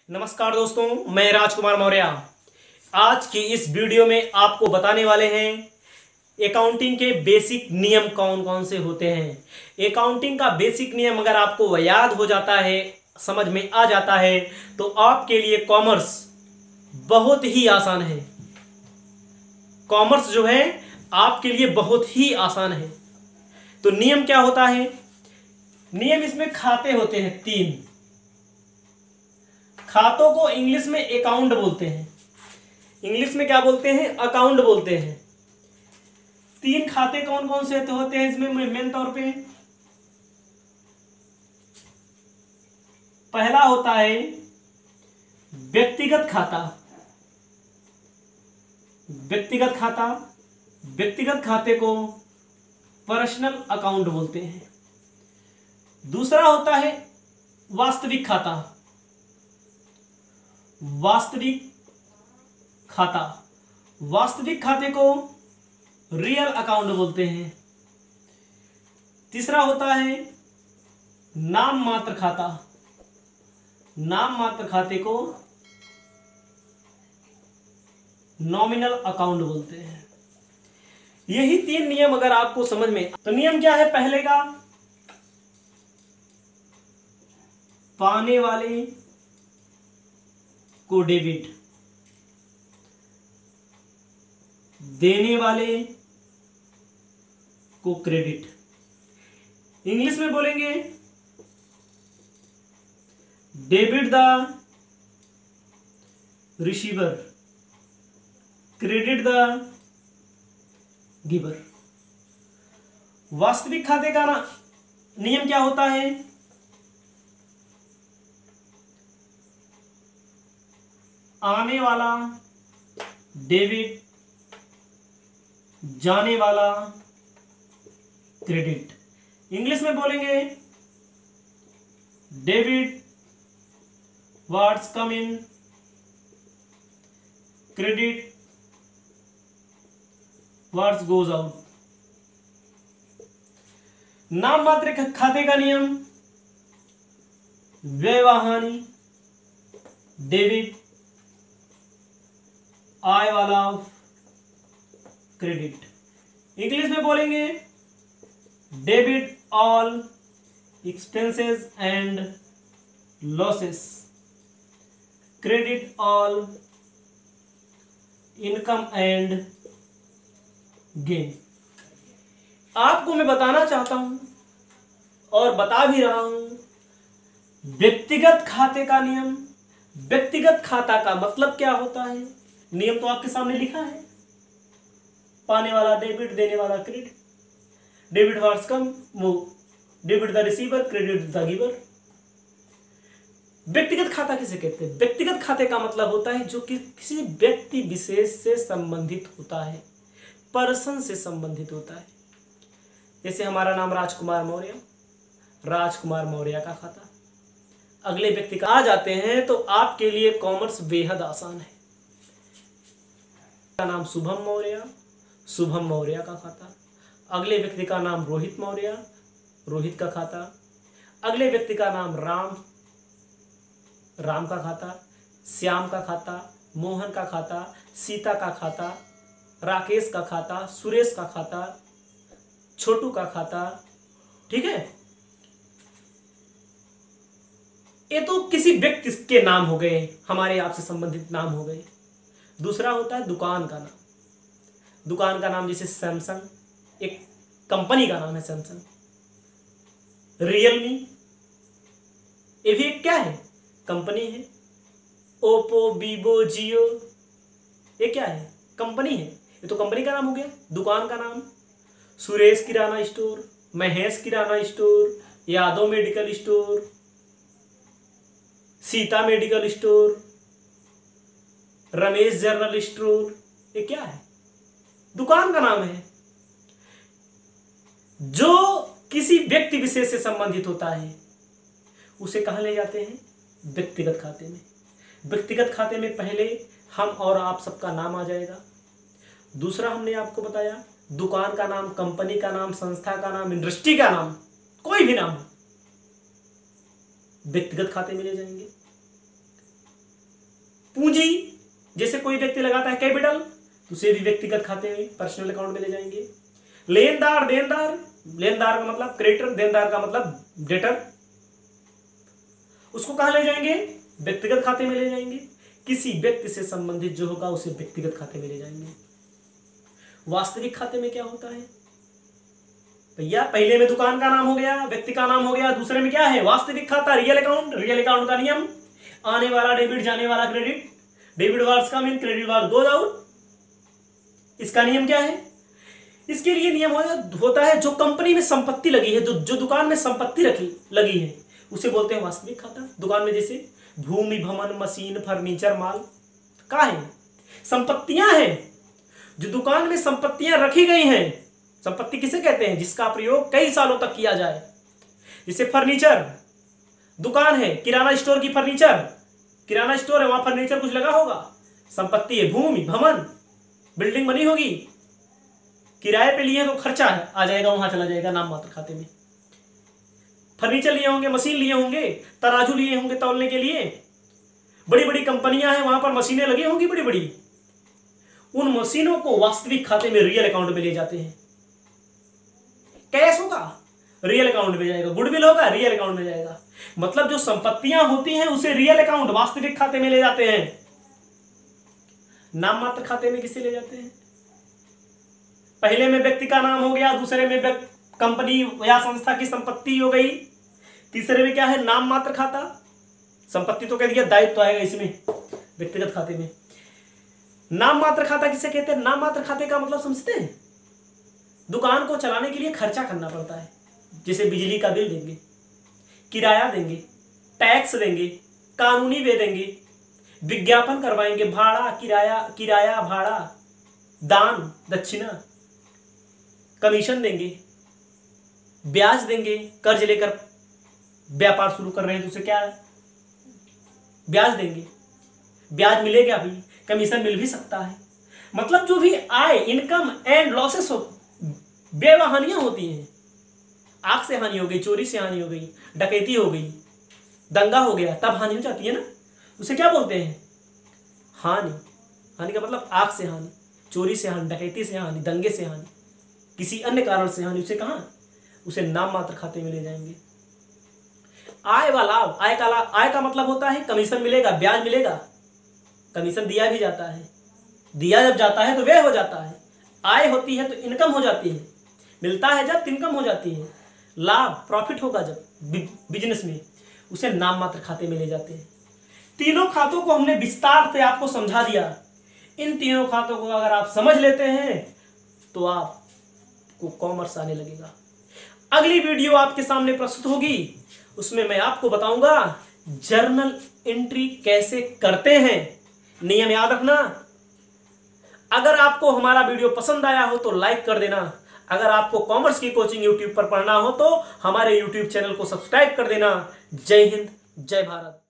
नमस्कार दोस्तों, मैं राजकुमार मौर्य। आज की इस वीडियो में आपको बताने वाले हैं अकाउंटिंग के बेसिक नियम कौन कौन से होते हैं। अकाउंटिंग का बेसिक नियम अगर आपको याद हो जाता है, समझ में आ जाता है, तो आपके लिए कॉमर्स बहुत ही आसान है। कॉमर्स जो है आपके लिए बहुत ही आसान है। तो नियम क्या होता है? नियम इसमें खाते होते हैं 3। खातों को इंग्लिश में अकाउंट बोलते हैं। इंग्लिश में क्या बोलते हैं? अकाउंट बोलते हैं। 3 खाते कौन कौन से होते हैं इसमें मेन तौर पे? पहला होता है व्यक्तिगत खाता। व्यक्तिगत खाता, व्यक्तिगत खाते को पर्सनल अकाउंट बोलते हैं। दूसरा होता है वास्तविक खाता। वास्तविक खाता, वास्तविक खाते को रियल अकाउंट बोलते हैं। तीसरा होता है नाम मात्र खाता। नाम मात्र खाते को नॉमिनल अकाउंट बोलते हैं। यही 3 नियम अगर आपको समझ में, तो नियम क्या है? पहले का, पाने वाले को डेबिट, देने वाले को क्रेडिट। इंग्लिश में बोलेंगे debit the receiver, credit the giver. वास्तविक खाते का नियम क्या होता है? आने वाला डेबिट, जाने वाला क्रेडिट। इंग्लिश में बोलेंगे डेबिट व्हाट्स कम इन, क्रेडिट व्हाट्स गोज आउट। नाम मात्र खाते का नियम व्यवहानी डेबिट, आय वाला क्रेडिट। इंग्लिश में बोलेंगे debit all expenses and losses, credit all income and gain. आपको मैं बताना चाहता हूं और बता भी रहा हूं व्यक्तिगत खाते का नियम। व्यक्तिगत खाता का मतलब क्या होता है? नियम तो आपके सामने लिखा है, पाने वाला डेबिट, देने वाला credit. Debit what's come, debit the receiver, credit the giver. व्यक्तिगत खाता किसे कहते हैं? व्यक्तिगत खाते का मतलब होता है जो कि किसी व्यक्ति विशेष से संबंधित होता है, पर्सन से संबंधित होता है। जैसे हमारा नाम राजकुमार मौर्य, राजकुमार मौर्य का खाता। अगले व्यक्ति का आ जाते हैं तो आपके लिए कॉमर्स बेहद आसान है। का नाम शुभम मौर्य, शुभम मौर्य का खाता। अगले व्यक्ति का नाम रोहित मौर्य, रोहित का खाता। अगले व्यक्ति का नाम राम, राम का खाता। श्याम का खाता, मोहन का खाता, सीता का खाता, राकेश का खाता, सुरेश का खाता, छोटू का खाता। ठीक है, ये तो किसी व्यक्ति के नाम हो गए, हमारे आपसे संबंधित नाम हो गए। दूसरा होता है दुकान का नाम। दुकान का नाम जैसे सैमसंग, एक कंपनी का नाम है सैमसंग। रियलमी, ये भी एक क्या है? कंपनी है। ओप्पो, वीवो, जियो, ये क्या है? कंपनी है। ये तो कंपनी का नाम हो गया, दुकान का नाम। Suresh Kirana store, Mahesh Kirana store, Yadav medical store, Sita medical store, Ramesh general store, ये क्या है? दुकान का नाम है। जो किसी व्यक्ति विशेष से संबंधित होता है उसे कहां ले जाते हैं? व्यक्तिगत खाते में। व्यक्तिगत खाते में पहले हम और आप सबका नाम आ जाएगा। दूसरा हमने आपको बताया दुकान का नाम, कंपनी का नाम, संस्था का नाम, इंडस्ट्री का नाम, कोई भी नाम हो, व्यक्तिगत खाते में ले जाएंगे। पूंजी, जैसे कोई व्यक्ति लगाता है कैपिटल, तो उसे भी व्यक्तिगत खाते में पर्सनल अकाउंट में ले जाएंगे। लेनदार, देनदार, लेनदार का मतलब क्रेडिटर, देनदार का मतलब डेटर, उसको कहां ले जाएंगे? व्यक्तिगत खाते में ले जाएंगे। किसी व्यक्ति से संबंधित जो होगा उसे व्यक्तिगत खाते में ले जाएंगे। वास्तविक खाते में क्या होता है भैया? पहले में दुकान का नाम हो गया, व्यक्ति का नाम हो गया, दूसरे में क्या है? वास्तविक खाता, रियल अकाउंट। रियल अकाउंट का नियम, आने वाला डेबिट, जाने वाला क्रेडिट, डेबिट वार्स कम इन, क्रेडिट वार्स गोज आउट। इसका नियम क्या है? इसके लिए नियम होता है जो कंपनी में संपत्ति लगी है, जो दुकान में संपत्ति लगी है, उसे बोलते हैं वास्तविक खाता। दुकान में जैसे भूमि, भवन, मशीन, फर्नीचर, माल का है, संपत्तियां हैं। जो दुकान में संपत्तियां रखी गई हैं, संपत्ति किसे कहते हैं? जिसका प्रयोग कई सालों तक किया जाए। जैसे फर्नीचर, दुकान है, किराना स्टोर की फर्नीचर, किराना स्टोर है, वहां फर्नीचर कुछ लगा होगा, संपत्ति है। भूमि, भवन, बिल्डिंग बनी होगी, किराए पे लिए तो खर्चा है, आ जाएगा, वहां चला जाएगा नाम मात्र खाते में। फर्नीचर लिए होंगे, मशीन लिए होंगे, तराजू लिए होंगे तौलने के लिए, बड़ी बड़ी कंपनियां हैं, वहां पर मशीनें लगी होंगी बड़ी बड़ी, उन मशीनों को वास्तविक खाते में, रियल अकाउंट में ले जाते हैं। कैश होगा, रियल अकाउंट में जाएगा। गुडविल होगा, रियल अकाउंट में जाएगा। मतलब जो संपत्तियां होती हैं उसे रियल अकाउंट, वास्तविक खाते में ले जाते हैं। नाम मात्र खाते में किसे ले जाते हैं? पहले में व्यक्ति का नाम हो गया, दूसरे में कंपनी या संस्था की संपत्ति हो गई, तीसरे में क्या है? नाम मात्र खाता। संपत्ति तो कह दिया, दायित्व आएगा इसमें व्यक्तिगत खाते में। नाम मात्र खाता किसे कहते हैं? नाम मात्र खाते का मतलब समझते हैं? दुकान को चलाने के लिए खर्चा करना पड़ता है, जैसे बिजली का बिल देंगे, किराया देंगे, टैक्स देंगे, कानूनी वे देंगे, विज्ञापन करवाएंगे, भाड़ा, किराया भाड़ा, दान दक्षिणा, कमीशन देंगे, ब्याज देंगे। कर्ज लेकर व्यापार शुरू कर रहे हैं तो उसे क्या ब्याज देंगे, ब्याज मिलेगा भी, कमीशन मिल भी सकता है। मतलब जो भी आय, इनकम एंड लॉसेस हो, बेवहानियां होती हैं, आग से हानि हो गई, चोरी से हानि हो गई, डकैती हो गई, दंगा हो गया, तब हानि हो जाती है ना, उसे क्या बोलते हैं? हानि। हानि का मतलब आग से हानि, चोरी से हानि, डकैती से हानि, दंगे से हानि, किसी अन्य कारण से हानि, उसे कहां? उसे नाम मात्र खाते में ले जाएंगे। आय व लाभ, आय का मतलब होता है कमीशन मिलेगा, ब्याज मिलेगा, कमीशन दिया भी जाता है, दिया जब जाता है तो व्यय हो जाता है, आय होती है तो इनकम हो जाती है, मिलता है जब इनकम हो जाती है, लाभ प्रॉफिट होगा जब बिजनेस में, उसे नाम मात्र खाते में ले जाते हैं। तीनों खातों को हमने विस्तार से आपको समझा दिया। इन तीनों खातों को अगर आप समझ लेते हैं तो आपको कॉमर्स आने लगेगा। अगली वीडियो आपके सामने प्रस्तुत होगी, उसमें मैं आपको बताऊंगा जर्नल एंट्री कैसे करते हैं। नियम याद रखना। अगर आपको हमारा वीडियो पसंद आया हो तो लाइक कर देना। अगर आपको कॉमर्स की कोचिंग यूट्यूब पर पढ़ना हो तो हमारे यूट्यूब चैनल को सब्सक्राइब कर देना। जय हिंद, जय भारत।